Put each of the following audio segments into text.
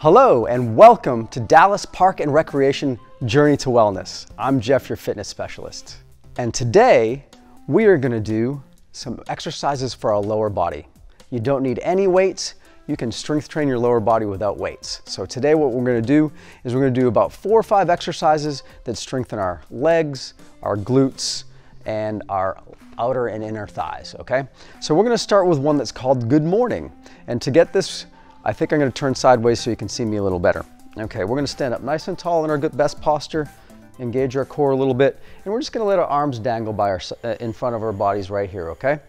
Hello and welcome to Dallas Park and Recreation Journey to Wellness. I'm Jeff, your fitness specialist. And today we are gonna do some exercises for our lower body. You don't need any weights. You can strength train your lower body without weights. So today what we're gonna do is we're gonna do about 4 or 5 exercises that strengthen our legs, our glutes, and our outer and inner thighs, okay? So we're gonna start with one that's called Good Morning. And to get this, I think I'm gonna turn sideways so you can see me a little better. Okay, we're gonna stand up nice and tall in our best posture, engage our core a little bit, and we're just gonna let our arms dangle by in front of our bodies right here, okay?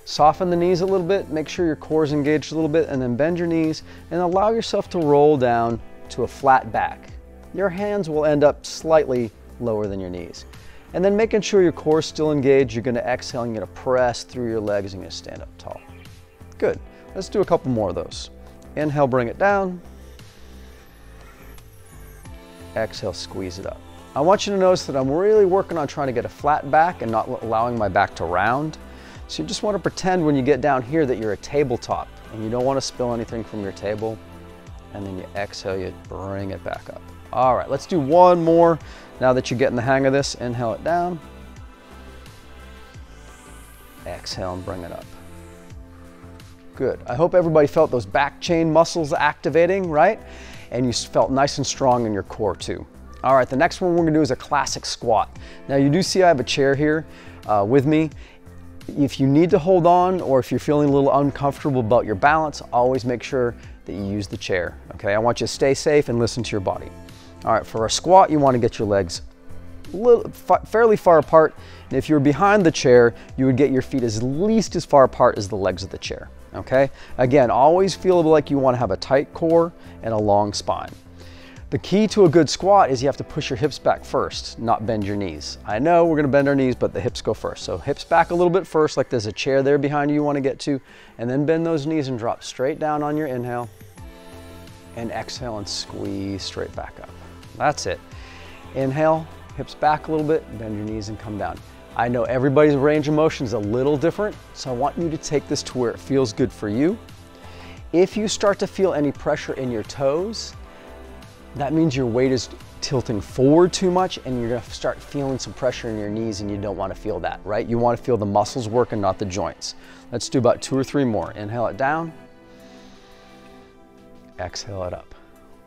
Soften the knees a little bit, make sure your core is engaged a little bit, and then bend your knees and allow yourself to roll down to a flat back. Your hands will end up slightly lower than your knees. And then making sure your core is still engaged, you're gonna exhale and you're gonna press through your legs and you're gonna stand up tall. Good, let's do a couple more of those. Inhale, bring it down. Exhale, squeeze it up. I want you to notice that I'm really working on trying to get a flat back and not allowing my back to round. So you just want to pretend when you get down here that you're a tabletop and you don't want to spill anything from your table. And then you exhale, you bring it back up. All right, let's do one more. Now that you're getting the hang of this, inhale it down. Exhale and bring it up. Good. I hope everybody felt those back chain muscles activating, right? And you felt nice and strong in your core too. All right, the next one we're gonna do is a classic squat. Now you do see I have a chair here with me. If you need to hold on or if you're feeling a little uncomfortable about your balance, always make sure that you use the chair, okay? I want you to stay safe and listen to your body. All right, for a squat, you wanna get your legs fairly far apart. And if you're behind the chair, you would get your feet at least as far apart as the legs of the chair. Okay, again, always feel like you want to have a tight core and a long spine. The key to a good squat is you have to push your hips back first, not bend your knees. I know we're going to bend our knees, but the hips go first. So hips back a little bit first, like there's a chair there behind you want to get to, and then bend those knees and drop straight down on your inhale, and exhale and squeeze straight back up. That's it. Inhale, hips back a little bit, bend your knees and come down. I know everybody's range of motion is a little different, so I want you to take this to where it feels good for you. If you start to feel any pressure in your toes, that means your weight is tilting forward too much and you're gonna start feeling some pressure in your knees and you don't wanna feel that, right? You wanna feel the muscles work and not the joints. Let's do about 2 or 3 more. Inhale it down, exhale it up.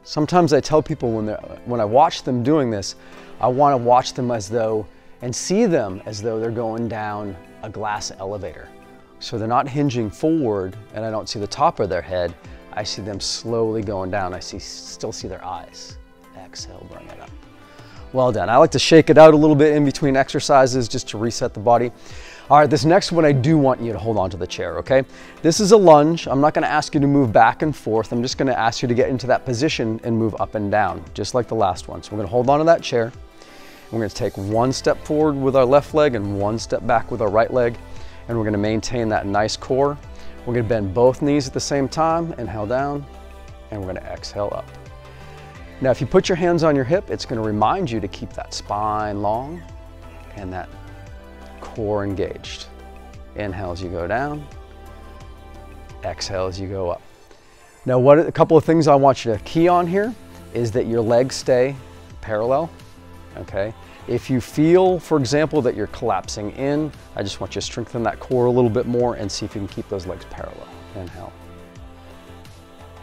Sometimes I tell people when I watch them doing this, I wanna watch them and see them as though they're going down a glass elevator. So they're not hinging forward and I don't see the top of their head. I see them slowly going down. I still see their eyes. Exhale, bring it up. Well done. I like to shake it out a little bit in between exercises just to reset the body. All right, this next one I do want you to hold on to the chair, okay? This is a lunge. I'm not gonna ask you to move back and forth. I'm just gonna ask you to get into that position and move up and down, just like the last one. So we're gonna hold on to that chair. We're going to take 1 step forward with our left leg and 1 step back with our right leg. And we're going to maintain that nice core. We're going to bend both knees at the same time, inhale down, and we're going to exhale up. Now, if you put your hands on your hip, it's going to remind you to keep that spine long and that core engaged. Inhale as you go down, exhale as you go up. Now, a couple of things I want you to key on here is that your legs stay parallel. Okay, if you feel, for example, that you're collapsing in, I just want you to strengthen that core a little bit more and see if you can keep those legs parallel. Inhale,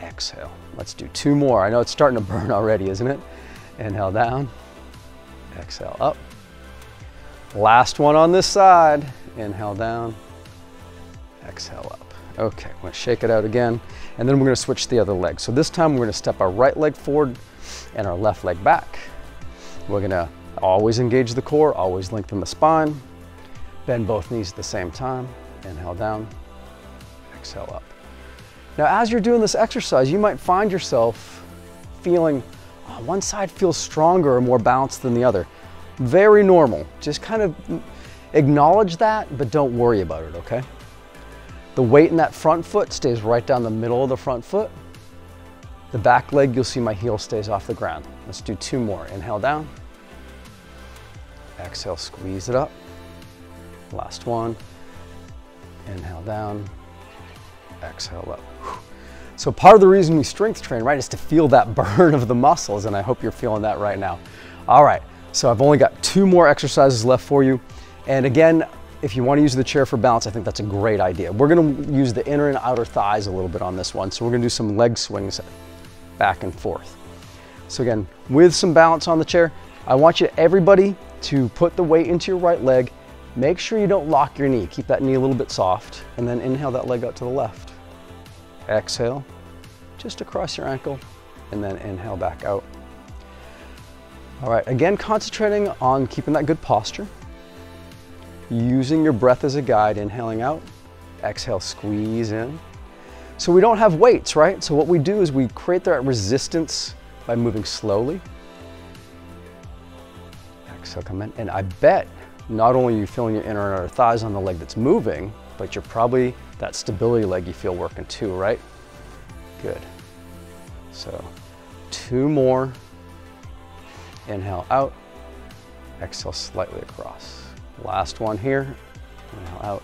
exhale. Let's do 2 more. I know it's starting to burn already, isn't it? Inhale down, exhale up. Last one on this side. Inhale down, exhale up. Okay, I'm gonna shake it out again, and then we're gonna switch the other leg. So this time we're gonna step our right leg forward and our left leg back. We're gonna always engage the core, always lengthen the spine, bend both knees at the same time, inhale down, exhale up. Now, as you're doing this exercise, you might find yourself feeling, oh, one side feels stronger or more balanced than the other. Very normal. Just kind of acknowledge that, but don't worry about it, okay? The weight in that front foot stays right down the middle of the front foot. The back leg, you'll see my heel stays off the ground. Let's do 2 more. Inhale down. Exhale, squeeze it up. Last one. Inhale down. Exhale up. So part of the reason we strength train, right, is to feel that burn of the muscles, and I hope you're feeling that right now. All right, so I've only got 2 more exercises left for you. And again, if you want to use the chair for balance, I think that's a great idea. We're going to use the inner and outer thighs a little bit on this one. So we're going to do some leg swings back and forth. So again, with some balance on the chair, I want everybody to put the weight into your right leg. Make sure you don't lock your knee. Keep that knee a little bit soft, and then inhale that leg out to the left. Exhale, just across your ankle, and then inhale back out. All right, again, concentrating on keeping that good posture. Using your breath as a guide, inhaling out, exhale, squeeze in. So we don't have weights, right? So what we do is we create that resistance by moving slowly. Exhale, come in. And I bet not only are you feeling your inner and outer thighs on the leg that's moving, but you're probably that stability leg you feel working too, right? Good. So 2 more. Inhale out, exhale slightly across. Last one here, inhale out,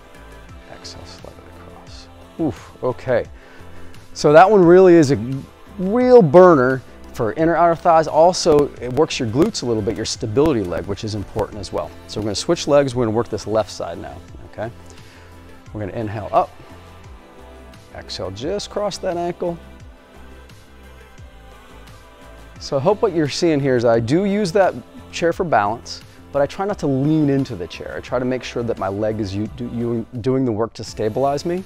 exhale slightly across. Oof, okay. So that one really is a real burner for inner outer thighs. Also, it works your glutes a little bit, your stability leg, which is important as well. So we're gonna switch legs, we're gonna work this left side now, okay? We're gonna inhale up, exhale, just cross that ankle. So I hope what you're seeing here is I do use that chair for balance, but I try not to lean into the chair. I try to make sure that my leg is doing the work to stabilize me.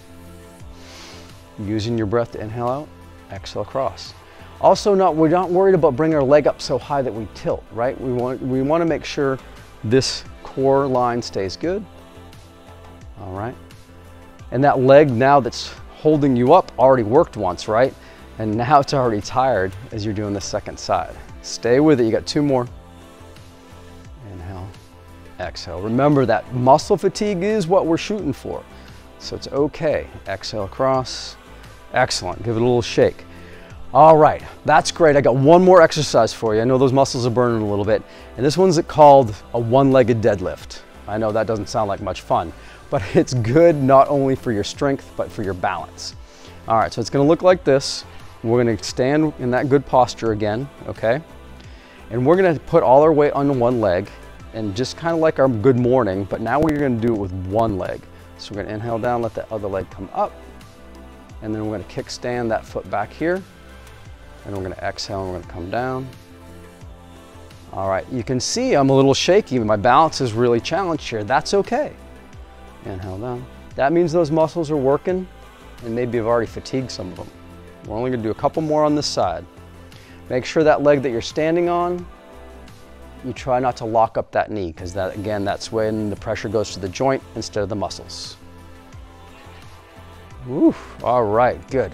Using your breath to inhale out, exhale across. Also, we're not worried about bringing our leg up so high that we tilt, right? We want to make sure this core line stays good. All right. And that leg now that's holding you up already worked once, right? And now it's already tired as you're doing the second side. Stay with it, you got 2 more. Inhale, exhale. Remember that muscle fatigue is what we're shooting for. So it's okay. Exhale across. Excellent, give it a little shake. All right, that's great. I got 1 more exercise for you. I know those muscles are burning a little bit. And this one's called a one-legged deadlift. I know that doesn't sound like much fun, but it's good not only for your strength, but for your balance. All right, so it's gonna look like this. We're gonna stand in that good posture again, okay? And we're gonna put all our weight on one leg and just kind of like our good morning, but now we're gonna do it with one leg. So we're gonna inhale down, let that other leg come up, and then we're gonna kickstand that foot back here, and we're gonna exhale and we're gonna come down. All right, you can see I'm a little shaky, my balance is really challenged here. That's okay. Inhale down. That means those muscles are working, and maybe you've already fatigued some of them. We're only gonna do a couple more on this side. Make sure that leg that you're standing on, you try not to lock up that knee, because that, again, that's when the pressure goes to the joint instead of the muscles. Woo, all right, good.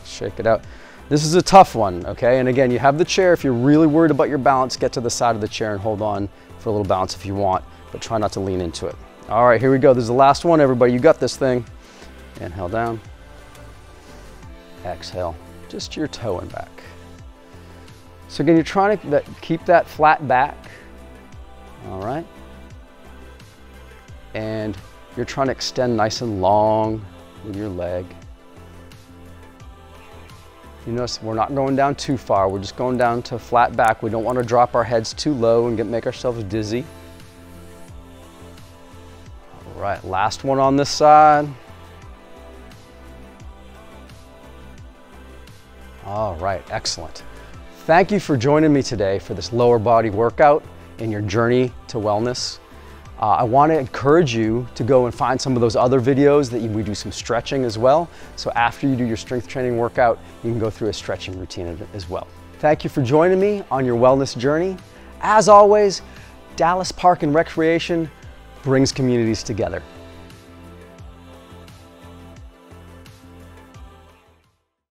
Shake it out. This is a tough one, okay? And again, you have the chair. If you're really worried about your balance, get to the side of the chair and hold on for a little balance if you want, but try not to lean into it. All right, here we go. This is the last one, everybody. You got this thing. Inhale down. Exhale, just your toe and back. So again, you're trying to keep that flat back, all right? And you're trying to extend nice and long with your leg. You notice we're not going down too far. We're just going down to flat back. We don't want to drop our heads too low and make ourselves dizzy. All right, last one on this side. All right, excellent. Thank you for joining me today for this lower body workout in your journey to wellness. I want to encourage you to go and find some of those other videos that we do some stretching as well. So after you do your strength training workout, you can go through a stretching routine as well. Thank you for joining me on your wellness journey. As always, Dallas Park and Recreation brings communities together.